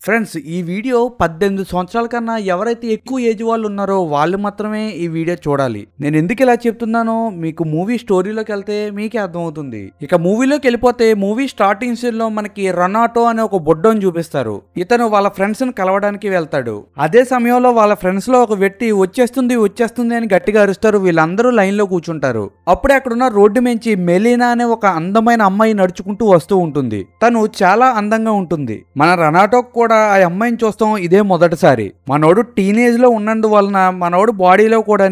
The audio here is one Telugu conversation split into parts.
ఫ్రెండ్స్ ఈ వీడియో 18 సంవత్సరాల కన్నా ఎవరైతే ఎక్కువ ఏజ్ వాళ్ళు ఉన్నారో వాళ్ళు మాత్రమే ఈ వీడియో చూడాలి. నేను ఎందుకు ఇలా చెప్తున్నానో మీకు మూవీ స్టోరీలోకి వెళ్తే మీకే అర్థమవుతుంది. ఇక మూవీలోకి వెళ్ళిపోతే మూవీ స్టార్టింగ్ సీన్ లో మనకి రొనాటో అనే ఒక బొడ్డోని చూపిస్తారు. ఇతను వాళ్ళ ఫ్రెండ్స్ ని కలవడానికి వెళ్తాడు. అదే సమయంలో వాళ్ళ ఫ్రెండ్స్ లో ఒక వ్యక్తి వచ్చేస్తుంది అని గట్టిగా అరుస్తారు. వీళ్ళందరూ లైన్ లో కూర్చుంటారు. అప్పుడే అక్కడున్న రోడ్డు మించి మెలీనా అనే ఒక అందమైన అమ్మాయి నడుచుకుంటూ వస్తూ ఉంటుంది. తను చాలా అందంగా ఉంటుంది. మన రొనాటో కూడా ఆ అమ్మాయిని చూస్తాం ఇదే మొదటిసారి. మనోడు టీనేజ్ లో ఉన్నందువలన మనోడు బాడీలో కూడా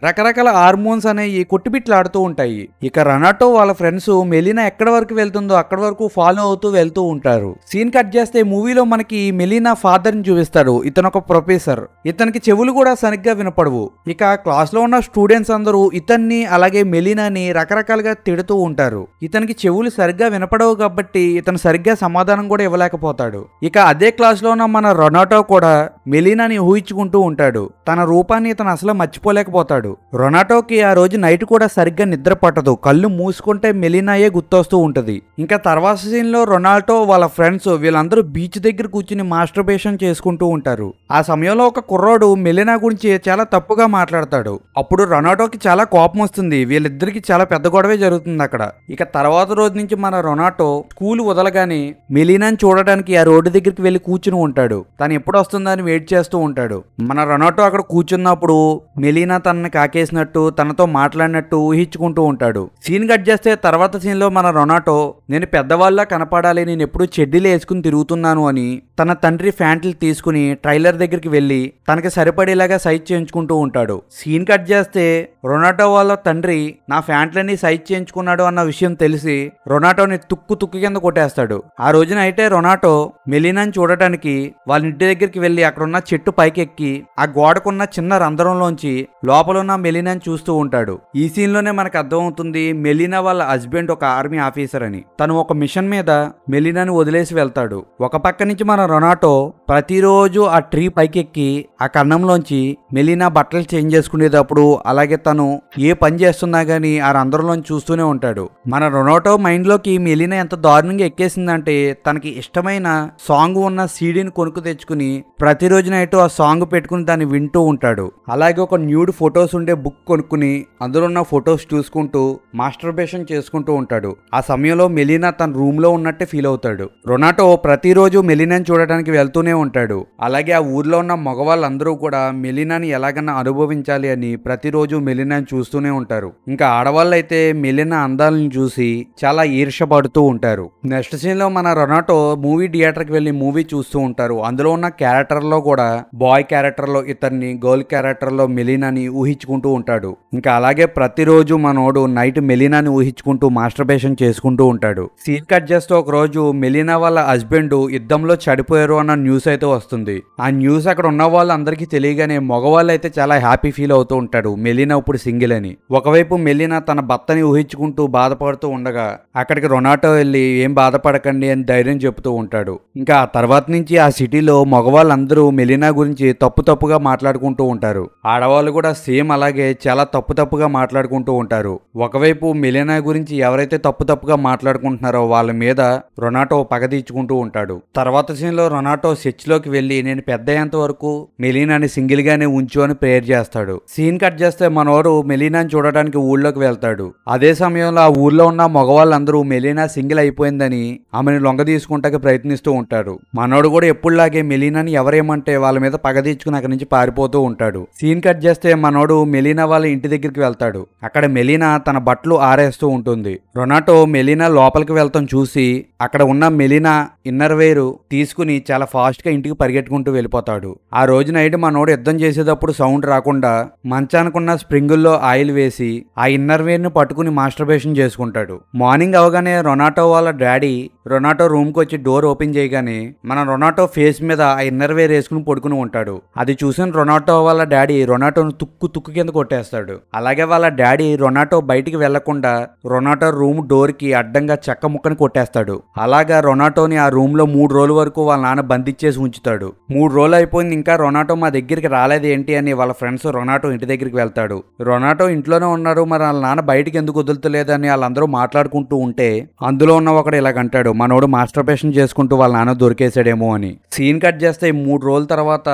రకరకాల హార్మోన్స్ అనేవి కొట్టుబిట్లాడుతూ ఉంటాయి. ఇక రొనాటో వాళ్ళ ఫ్రెండ్స్ మెలీనా ఎక్కడి వరకు వెళ్తుందో అక్కడి వరకు ఫాలో అవుతూ వెళ్తూ ఉంటారు. సీన్ కట్ చేస్తే మూవీలో మనకి మెలీనా ఫాదర్ ని చూపిస్తారు. ఇతను ఒక ప్రొఫెసర్. ఇతనికి చెవులు కూడా సరిగ్గా వినపడవు. ఇక క్లాస్ లో ఉన్న స్టూడెంట్స్ అందరూ ఇతన్ని అలాగే మెలీనాని రకరకాలుగా తిడుతూ ఉంటారు. ఇతనికి చెవులు సరిగ్గా వినపడవు కాబట్టి ఇతను సరిగ్గా సమాధానం కూడా ఇవ్వలేకపోతాడు. ఇక అదే క్లాస్ లో ఉన్న మన రొనాటో కూడా మెలీనాని ఊహించుకుంటూ ఉంటాడు. తన రూపాన్ని ఇతను అసలు మర్చిపోలేకపోతాడు. రొనాటోకి ఆ రోజు నైట్ కూడా సరిగ్గా నిద్ర పట్టదు. కళ్ళు మూసుకుంటే మెలీనాయే గుర్తొస్తూ ఉంటది. ఇంకా తర్వాత సీన్ లో రొనాల్డో వాళ్ళ ఫ్రెండ్స్ వీళ్ళందరూ బీచ్ దగ్గర కూర్చుని మాస్టర్బేషన్ చేసుకుంటూ ఉంటారు. ఆ సమయంలో ఒక కుర్రోడు మెలీనా గురించి చాలా తప్పుగా మాట్లాడతాడు. అప్పుడు రొనాటోకి చాలా కోపం వస్తుంది. వీళ్ళిద్దరికి చాలా పెద్ద గొడవే జరుగుతుంది అక్కడ. ఇక తర్వాత రోజు నుంచి మన రొనాటో స్కూల్ వదలగానే మెలీనాని చూడడానికి ఆ రోడ్డు దగ్గరికి వెళ్లి కూర్చుని ఉంటాడు. తను ఎప్పుడు వస్తుందని వెయిట్ చేస్తూ ఉంటాడు. మన రొనాటో అక్కడ కూర్చున్నప్పుడు మెలీనా తనని కాకేసినట్టు తనతో మాట్లాడినట్టు ఊహించుకుంటూ ఉంటాడు. సీన్ కట్ చేస్తే తర్వాత సీన్ లో మన రొనాటో నేను పెద్దవాళ్ళ కనపడాలి, నేను ఎప్పుడు చెడ్డీలు వేసుకుని తిరుగుతున్నాను అని తన తండ్రి ఫ్యాంట్లు తీసుకుని ట్రైలర్ దగ్గరికి వెళ్లి తనకి సరిపడేలాగా సైజ్ చేయించుకుంటూ ఉంటాడు. సీన్ కట్ చేస్తే రొనాటో వాళ్ళ తండ్రి నా ఫ్యాంట్లన్నీ సైజ్ చేయించుకున్నాడు అన్న విషయం తెలిసి రొనాటోని తుక్కు కింద కొట్టేస్తాడు. ఆ రోజున అయితే రొనాటో మెలీనాని చూడటానికి వాళ్ళ ఇంటి దగ్గరికి వెళ్లి అక్కడున్న చెట్టు పైకెక్కి ఆ గోడకున్న చిన్న రంధ్రంలోంచి లోపల ఉన్న మెలీనాని చూస్తూ ఉంటాడు. ఈ సీన్ లోనే మనకు అర్థమవుతుంది మెలీనా వాళ్ళ హస్బెండ్ ఒక ఆర్మీ ఆఫీసర్ అని. తను ఒక మిషన్ మీద మెలీనాని వదిలేసి వెళ్తాడు. ఒక పక్క నుంచి మన రొనాటో ప్రతిరోజు ఆ ట్రీ పైకెక్కి ఆ కన్నంలోంచి మెలీనా బట్టలు చేంజ్ చేసుకునేటప్పుడు అలాగే తను ఏ పని చేస్తున్నా గానీ ఆ రంధ్రంలోంచి చూస్తూనే ఉంటాడు. మన రొనాటో మైండ్ లోకి మెలీనా ఎంత దారుణంగా ఎక్కేసిందంటే తనకి ఇష్టమైన సాంగ్ ఉన్న సీడీని కొనుక్కు తెచ్చుకుని ప్రతిరోజు నైట్ ఆ సాంగ్ పెట్టుకుని దాన్ని వింటూ ఉంటాడు. అలాగే ఒక న్యూడ్ ఫొటోస్ ఉండే బుక్ కొనుక్కుని అందులో ఉన్న ఫొటోస్ చూసుకుంటూ మాస్టర్బేషన్ చేసుకుంటూ ఉంటాడు. ఆ సమయంలో మెలీనా తన రూమ్ లో ఉన్నట్టే ఫీల్ అవుతాడు. రొనాటో ప్రతిరోజు మెలీనాని చూడడానికి వెళ్తూనే ఉంటాడు. అలాగే ఆ ఊర్లో ఉన్న మగవాళ్ళందరూ కూడా మెలీనాని ఎలాగన్నా అనుభవించాలి అని ప్రతిరోజు మెలీనాని చూస్తూనే ఉంటారు. ఇంకా ఆడవాళ్ళైతే మెలీనా అందాలను చూసి చాలా ఈర్ష్యపడుతూ ఉంటారు. నెక్స్ట్ సీన్ లో మన రొనాటో మూవీ థియేటర్ కి వెళ్లి మూవీ చూస్తూ ఉంటారు. అందులో ఉన్న క్యారెక్టర్ లో కూడా బాయ్ క్యారెక్టర్ లో ఇతన్ని, గర్ల్ క్యారెక్టర్ లో మెలీనాని ఊహించుకుంటూ ఉంటాడు. ఇంకా అలాగే ప్రతిరోజు మనోడు నైట్ మెలీనాని ఊహించుకుంటూ మాస్టర్బేషన్ చేసుకుంటూ ఉంటాడు. సీన్ కట్ చేస్తూ ఒక రోజు మెలీనా వాళ్ళ హస్బెండ్ యుద్ధంలో చడిపోయారు అన్న న్యూస్ అయితే వస్తుంది. ఆ న్యూస్ అక్కడ ఉన్న వాళ్ళందరికీ తెలియగానే మగవాళ్ళు అయితే చాలా హ్యాపీ ఫీల్ అవుతూ ఉంటాడు మెలీనా ఇప్పుడు సింగిల్ అని. ఒకవైపు మెలీనా తన భర్తని ఊహించుకుంటూ బాధపడుతూ ఉండగా అక్కడికి రొనాటో వెళ్ళి ఏం బాధపడకండి అని ధైర్యం చెబుతూ ఉంటాడు. ఇంకా ఆ తర్వాత నుంచి ఆ సిటీలో మగవాళ్ళందరూ మెలీనా గురించి తప్పుగా మాట్లాడుకుంటూ ఉంటారు. ఆడవాళ్ళు కూడా సేమ్ అలాగే చాలా తప్పుగా మాట్లాడుకుంటూ ఉంటారు. ఒకవైపు మెలీనా గురించి ఎవరైతే తప్పుగా మాట్లాడుకుంటున్నారో వాళ్ళ మీద రొనాటో పగ తీర్చుకుంటూ ఉంటాడు. తర్వాత సీన్ లో రొనాటో చర్చ్ లోకి వెళ్లి నేను పెద్ద అయ్యేంత వరకు మెలీనాని సింగిల్ గానే ఉంచు అని ప్రేయర్ చేస్తాడు. సీన్ కట్ చేస్తే మనోడు మెలీనాని చూడడానికి ఊళ్ళోకి వెళ్తాడు. అదే సమయంలో ఆ ఊర్లో ఉన్న మగవాళ్ళందరూ మెలీనా సింగిల్ అయిపోయిందని ఆమెను లొంగ తీసుకుంటానికి ప్రయత్నిస్తూ ఉంటారు. మనోడు కూడా ఎప్పుడులాగే మెలీనాని ఎవరేమంటే వాళ్ళ మీద పగ తీర్చుకుని అక్కడి నుంచి పారిపోతూ ఉంటాడు. సీన్ కట్ చేస్తే మనోడు మెలీనా వాళ్ళ ఇంటి దగ్గరికి వెళ్తాడు. అక్కడ మెలీనా తన బట్టలు ఆరేస్తూ ఉంటుంది. రొనాటో మెలీనా లోపలికి వెళ్తాం చూసి అక్కడ ఉన్న మెలీనా ఇన్నర్ వేర్ తీసుకుని చాలా ఫాస్ట్ గా ఇంటికి పరిగెట్టుకుంటూ వెళ్ళిపోతాడు. ఆ రోజు నైట్ మనోడు యుద్ధం చేసేటప్పుడు సౌండ్ రాకుండా మంచానుకున్న స్ప్రింగుల్లో ఆయిల్ వేసి ఆ ఇన్నర్ వేర్ ని పట్టుకుని మాస్టర్బేషన్ చేసుకుంటాడు. మార్నింగ్ అవగానే రొనాటో వాళ్ళ డాడీ రొనాటో రూమ్ కి వచ్చి డోర్ ఓపెన్ చేయగానే మన రొనాటో ఫేస్ మీద ఆ ఇన్నర్ వేర్ వేసుకుని పడుకుని ఉంటాడు. అది చూసిన రొనాటో వాళ్ళ డాడీ రొనాటోను తుక్కు కింద కొట్టేస్తాడు. అలాగే వాళ్ళ డాడీ రొనాటో బయటికి వెళ్లకుండా రొనాటో రూమ్ డోర్ కి అడ్డంగా చెక్క ముక్కని కొట్టేస్తాడు. అలాగా రొనాటోని ఆ రూమ్ లో 3 రోజుల వరకు వాళ్ళ నాన్న బంధించేసి చేసి ఉంచుతాడు. 3 రోజులు అయిపోయింది, ఇంకా రొనాటో మా దగ్గరికి రాలేదు ఏంటి అని వాళ్ళ ఫ్రెండ్స్ రొనాటో ఇంటి దగ్గరికి వెళ్తాడు. రొనాటో ఇంట్లోనే ఉన్నారు, మరి వాళ్ళ నాన్న బయటికి ఎందుకు వదులుతలేదని వాళ్ళందరూ మాట్లాడుకుంటూ ఉంటే అందులో ఉన్న ఒకడు ఇలాగంటాడు, మనోడు మాస్టర్బేషన్ చేసుకుంటూ వాళ్ళ నాన్న దొరికేసాడేమో అని. సీన్ కట్ చేస్తే 3 రోజుల తర్వాత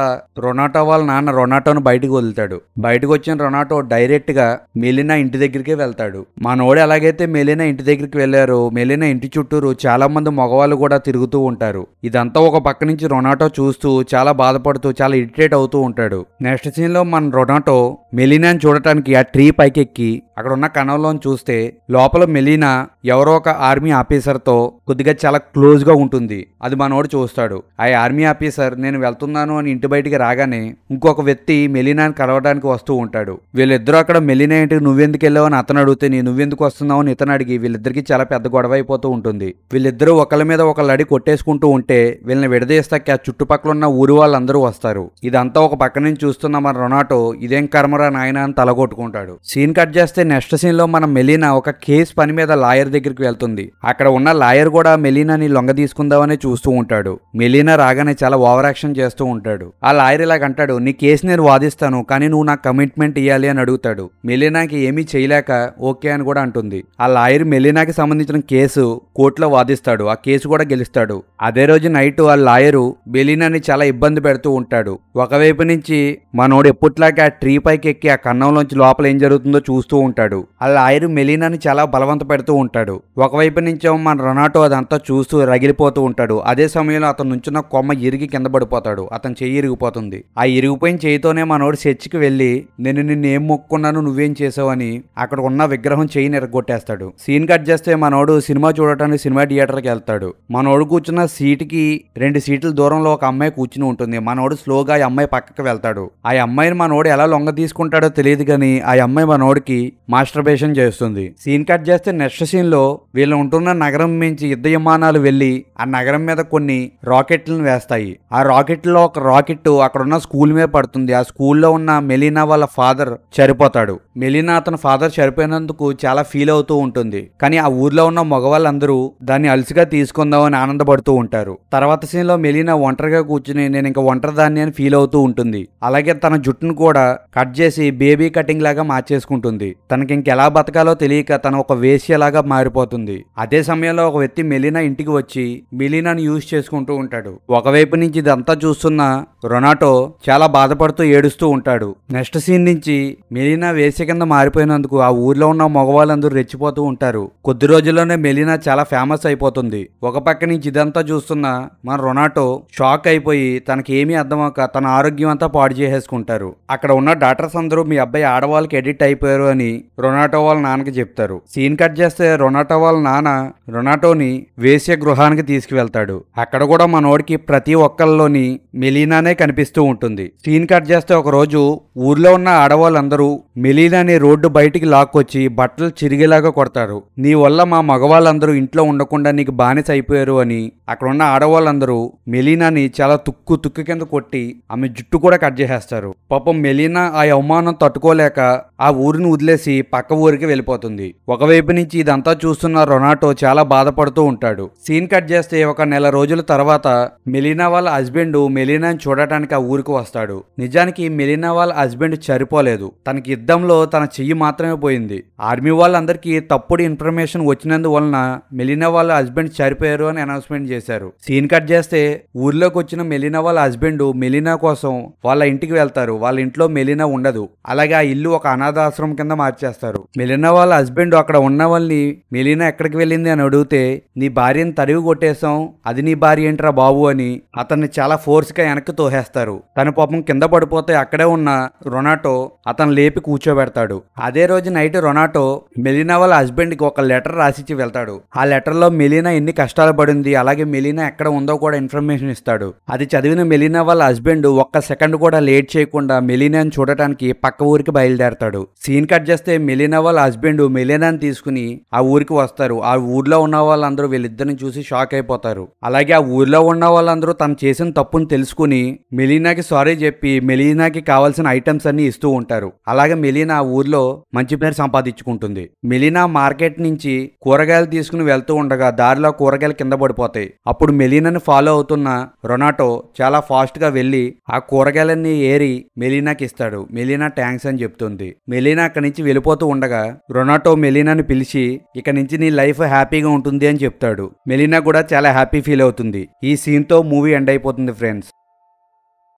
రొనాటో వాళ్ళ నాన్న రొనాటోను బయటకు వదులుతాడు. బయటకు వచ్చిన రొనాటో డైరెక్ట్ గా మెలినా ఇంటి దగ్గరికే వెళ్తాడు. మనోడు ఎలాగైతే మెలినా ఇంటి దగ్గరికి వెళ్లారో మెలినా ఇంటి చుట్టూరు చాలా మంది మగవాళ్ళు కూడా తిరుగుతూ ఉంటారు. ఇదంతా ఒక పక్క నుంచి రొనాటో చూస్తూ చాలా బాధపడుతూ చాలా ఇరిటేట్ అవుతూ ఉంటాడు. నెక్స్ట్ సీన్ లో మన రొనాటో మెలినాని చూడటానికి ఆ ట్రీ పైకెక్కి అక్కడ ఉన్న కణంలో చూస్తే లోపల మెలినా ఎవరో ఒక ఆర్మీ ఆఫీసర్ తో కొద్దిగా చాలా క్లోజ్ గా ఉంటుంది. అది మనోడు చూస్తాడు. ఆ ఆర్మీ ఆఫీసర్ నేను వెళ్తున్నాను అని ఇంటి బయటికి రాగానే ఇంకొక వ్యక్తి మెలినాని కలవడానికి వస్తూ ఉంటాడు. వీళ్ళిద్దరూ అక్కడ మెలినా ఇంటికి నువ్వెందుకు వెళ్ళావు అని అతను అడిగితే నువ్వెందుకు వస్తున్నావు అని ఇతను అడిగి వీళ్ళిద్దరికి చాలా పెద్ద గొడవ అయిపోతూ ఉంటుంది. వీళ్ళిద్దరూ ఒకళ్ళ మీద ఒకళ్ళ అడి కొట్టేసుకుంటూ ఉంటే వీళ్ళని విడదీస్తాక ఆ చుట్టుపక్కల ఉన్న ఊరి వాళ్ళందరూ వస్తారు. ఇదంతా ఒక పక్క నుంచి చూస్తున్న మన రొనాటో ఇదేం కర్మరా నాయన అని తలగొట్టుకుంటాడు. సీన్ కట్ చేస్తే నెక్స్ట్ సీన్ లో మన మెలినా ఒక కేసు పని మీద లాయర్ దగ్గరికి వెళ్తుంది. అక్కడ ఉన్న లాయర్ కూడా మెలినాని లొంగ తీసుకుందామని చూస్తూ ఉంటాడు. మెలినా రాగానే చాలా ఓవర్ యాక్షన్ చేస్తూ ఉంటాడు. ఆ లాయర్ ఇలాగంటాడు, నీ కేసు నేను వాదిస్తాను కానీ నువ్వు నాకు కమిట్మెంట్ ఇవ్వాలి అని అడుగుతాడు. మెలినాకి ఏమీ చేయలేక ఓకే అని కూడా అంటుంది. ఆ లాయర్ మెలినాకి సంబంధించిన కేసు కోర్టులో వాదిస్తాడు. ఆ కేసు కూడా గెలుస్తాడు. అదే రోజు నైట్ ఆ లాయరు మెలినాని చాలా ఇబ్బంది పెడుతూ ఉంటాడు. ఒకవైపు నుంచి మనోడు ఎప్పట్లాగా ఆ ట్రీ పైకి ఎక్కి ఆ కన్నంలోంచి లోపల ఏం జరుగుతుందో చూస్తూ ఉంటాడు. ఆ లాయరు మెలినాని చాలా బలవంత పెడుతూ ఉంటాడు. ఒకవైపు నుంచో మన రొనాటో అదంతా చూస్తూ రగిలిపోతూ ఉంటాడు. అదే సమయంలో అతను నుంచున్న కొమ్మ ఇరిగి కింద పడిపోతాడు. అతని చెయ్యి ఇరిగిపోతుంది. ఆ ఇరిగిపోయిన చెయ్యితోనే మనోడు చర్చికి వెళ్లి నేను నిన్ను ఏం మొక్కున్నాను నువ్వేం చేసావని అక్కడ ఉన్న విగ్రహం చెయ్యిని ఎరగొట్టేస్తాడు. సీన్ కట్ చేస్తే మనోడు సినిమా చూడటానికి సినిమా థియేటర్కి వెళ్తాడు. మనోడు కూర్చున్న సీటుకి 2 సీట్ల దూరంలో ఒక అమ్మాయి కూర్చుని ఉంటుంది. మనోడు స్లోగా ఆ అమ్మాయి పక్కకి వెళ్తాడు. ఆ అమ్మాయిని మనోడు ఎలా లొంగ తీసుకుంటాడో తెలియదు కానీ ఆ అమ్మాయి మనోడికి మాస్టర్బేషన్ చేస్తుంది. సీన్ కట్ చేస్తే నెక్స్ట్ సీన్ లో వీళ్ళు ఉంటున్న నగరం నుంచి యుద్ధ విమానాలు వెళ్లి ఆ నగరం మీద కొన్ని రాకెట్లను వేస్తాయి. ఆ రాకెట్లో ఒక రాకెట్ అక్కడ ఉన్న స్కూల్ మీద పడుతుంది. ఆ స్కూల్లో ఉన్న మెలినా వాళ్ళ ఫాదర్ చనిపోతాడు. మెలినా అతని ఫాదర్ చనిపోయినందుకు చాలా ఫీల్ అవుతూ ఉంటుంది. కానీ ఆ ఊర్లో ఉన్న మగవాళ్ళందరూ దాన్ని అలసిగా తీసుకుందామని ఆనందపడుతూ ఉంటారు. తర్వాత సీన్ లో మెలినా ఒంటరిగా కూర్చుని నేను ఇంకా ఒంటరిదాన్ని అని ఫీల్ అవుతూ ఉంటుంది. అలాగే తన జుట్టును కూడా కట్ చేసి బేబీ కటింగ్ లాగా మార్చేసుకుంటుంది. తనకి ఇంకెలా బతకాలో తెలియక తన ఒక వేశ్యలాగా మారిపోతుంది. అదే సమయంలో ఒక వ్యక్తి మెలినా ఇంటికి వచ్చి మెలినాని యూజ్ చేసుకుంటూ ఉంటాడు. ఒకవైపు నుంచి ఇదంతా చూస్తున్న రొనాటో చాలా బాధపడుతూ ఏడుస్తూ ఉంటాడు. నెక్స్ట్ సీన్ నుంచి మెలినా వేశ్య కింద మారిపోయినందుకు ఆ ఊర్లో ఉన్న మగవాళ్ళందరూ రెచ్చిపోతూ ఉంటారు. కొద్ది రోజుల్లోనే మెలినా చాలా ఫేమస్ అయిపోతుంది. ఒక పక్క నుంచి ఇదంతా చూస్తున్న మన రొనాటో షాక్ అయిపోయి తనకి ఏమీ అర్థమవక తన ఆరోగ్యం అంతా పాడు చేసేసుకుంటారు. అక్కడ ఉన్న డాక్టర్స్ అందరూ మీ అబ్బాయి ఆడవాళ్ళకి ఎడిట్ అయిపోయారు అని రొనాటో వాళ్ళ నాన్నకి చెప్తారు. సీన్ కట్ చేస్తే రొనాటో వాళ్ళ నాన్న రొనాటోని వేశ్య గృహానికి తీసుకువెళ్తాడు. అక్కడ కూడా మనోడికి ప్రతి ఒక్కళ్ళలోని మెలినానే కనిపిస్తూ ఉంటుంది. సీన్ కట్ చేస్తే ఒక రోజు ఊర్లో ఉన్న ఆడవాళ్ళందరూ మెలినాని రోడ్డు బయటికి లాక్కొచ్చి బట్టలు చిరిగేలాగా కొడతారు. నీ వల్ల మా మగవాళ్ళందరూ ఇంట్లో ఉండకుండా నీకు బానిస అయిపోయారు అని అక్కడ ఉన్న ఆడవాళ్ళందరూ మెలినాని చాలా తుక్కు కింద కొట్టి ఆమె జుట్టు కూడా కట్ చేసేస్తారు. పాపం మెలినా ఆ అవమానం తట్టుకోలేక ఆ ఊరిని వదిలేసి పక్క ఊరికి వెళ్ళిపోతుంది. ఒకవైపు నుంచి ఇదంతా చూస్తున్న రొనాటో చాలా బాధపడుతూ ఉంటాడు. సీన్ కట్ చేస్తే ఒక నెల రోజుల తర్వాత మెలినా వాళ్ళ హస్బెండ్ మెలినాని చూడటానికి ఆ ఊరికి వస్తాడు. నిజానికి మెలినా వాళ్ళ హస్బెండ్ చనిపోలేదు. తనకి యుద్ధంలో తన చెయ్యి మాత్రమే పోయింది. ఆర్మీ వాళ్ళందరికీ తప్పుడు ఇన్ఫర్మేషన్ వచ్చినందువలన మెలినా వాళ్ళ హస్బెండ్ చనిపోయారు అని అనౌన్స్మెంట్ చేశారు. సీన్ కట్ చేస్తే ఊర్లోకి వచ్చిన మెలినా వాళ్ళ హస్బెండ్ మెలినా కోసం వాళ్ళ ఇంటికి వెళ్తారు. వాళ్ళ ఇంట్లో మెలినా ఉండదు. అలాగే ఆ ఇల్లు ఒక అనాథాశ్రమం కింద మార్చేస్తారు. మెలినా వాళ్ళ హస్బెండ్ అక్కడ ఉన్న వాళ్ళని మెలినా ఎక్కడికి వెళ్ళింది అని అడిగితే నీ భార్యను తరివి కొట్టేశాం, అది నీ భార్య ఏంట్రా బాబు అని అతన్ని చాలా ఫోర్స్ గా వెనక్కి తోసేస్తారు. తన పాపం కింద పడిపోతే అక్కడే ఉన్న రొనాటో అతను లేపి కూర్చోబెడతాడు. అదే రోజు నైట్ రొనాటో మెలినా వాళ్ళ హస్బెండ్ కి ఒక లెటర్ రాసిచ్చి వెళ్తాడు. ఆ లెటర్ లో మెలినా ఎన్ని కష్టాలు పడింది అలాగే మెలినా ఎక్కడ ఉందో కూడా ఇన్ఫర్మేషన్ ఇస్తాడు. అది చదివిన మెలినా వాళ్ళ హస్బెండ్ ఒక్క సెకండ్ కూడా లేట్ చేయకుండా మెలినాని చూడటానికి పక్క ఊరికి బయలుదేరతాడు. సీన్ కట్ చేస్తే మెలినా వాళ్ళ హస్బెండ్ మెలినాని తీసుకుని ఆ ఊరికి వస్తారు. ఆ ఊర్లో ఉన్న వాళ్ళందరూ వీళ్ళిద్దరిని చూసి షాక్ అయిపోతారు. అలాగే ఆ ఊర్లో ఉన్న వాళ్ళందరూ తను చేసిన తప్పుని తెలుసుకుని మెలినాకి సారీ చెప్పి మెలినాకి కావాల్సిన ఐటమ్స్ అన్ని ఇస్తూ ఉంటారు. అలాగే మెలినా ఆ ఊర్లో మంచి పేరు సంపాదించుకుంటుంది. మెలినా మార్కెట్ నుంచి కూరగాయలు తీసుకుని వెళ్తూ ఉండగా దారిలో కూరగాయలు కింద పడిపోతాయి. అప్పుడు మెలినాని ఫాలో అవుతున్న రొనాటో చాలా ఫాస్ట్ గా వెళ్లి ఆ కూరగాయలన్నీ ఏరి మెలీనాకి ఇస్తాడు. మెలీనా థ్యాంక్స్ అని చెప్తుంది. మెలీనా అక్కడి నుంచి వెళ్ళిపోతూ ఉండగా రొనాటో మెలీనాని పిలిచి ఇక నుంచి నీ లైఫ్ హ్యాపీగా ఉంటుంది అని చెప్తాడు. మెలీనా కూడా చాలా హ్యాపీ ఫీల్ అవుతుంది. ఈ సీన్ తో మూవీ ఎండ్ అయిపోతుంది ఫ్రెండ్స్.